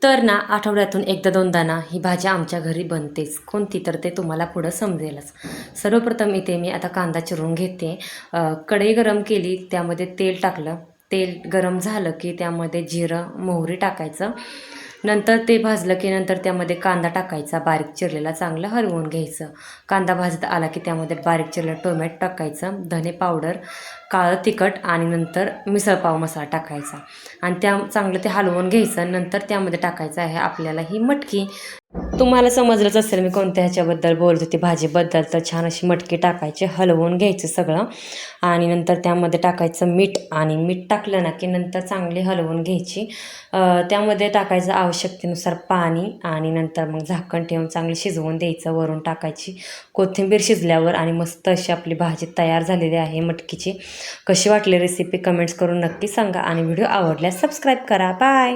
तर ना आठवड्यातून एकदा दोनदा ना ही भाजी आमच्या घरी बनतेच. कोणती तर ते तुम्हाला पुढं समजेलच. सर्वप्रथम इथे मी आता कांदा चिरून घेते. कढई गरम केली, त्यामध्ये तेल टाकलं. तेल गरम झालं की त्यामध्ये जिरं, मोहरी टाकायचं. नंतर ते भाजलं की नंतर त्यामध्ये कांदा टाकायचा, बारीक चिरलेला चांगलं हलवून घ्यायचं. कांदा भाजत आला की त्यामध्ये बारीक चिरलेलं टोमॅटो टाकायचं, धने पावडर, काळं तिखट आणि नंतर मिसळपाव मसाला टाकायचा आणि चांगलं ते हलवून घ्यायचं. नंतर त्यामध्ये टाकायचं आहे आपल्याला ही मटकी. तुम्हाला समजलंच असेल मी कोणत्या ह्याच्याबद्दल बोलत होते, भाजीबद्दल. तर छान अशी मटकी टाकायची, हलवून घ्यायचं सगळं आणि नंतर त्यामध्ये टाकायचं मीठ आणि मीठ टाकलं ना की नंतर चांगली हलवून घ्यायची. त्यामध्ये टाकायचं आवश्यकतेनुसार पाणी आणि नंतर मग झाकण ठेवून चांगली शिजवून द्यायचं. वरून टाकायची कोथिंबीर शिजल्यावर आणि मस्त अशी आपली भाजी तयार झालेली आहे मटकीची. कशी वाटली रेसिपी कमेंट्स करून नक्की सांगा आणि व्हिडिओ आवडल्यास सबस्क्राईब करा. बाय.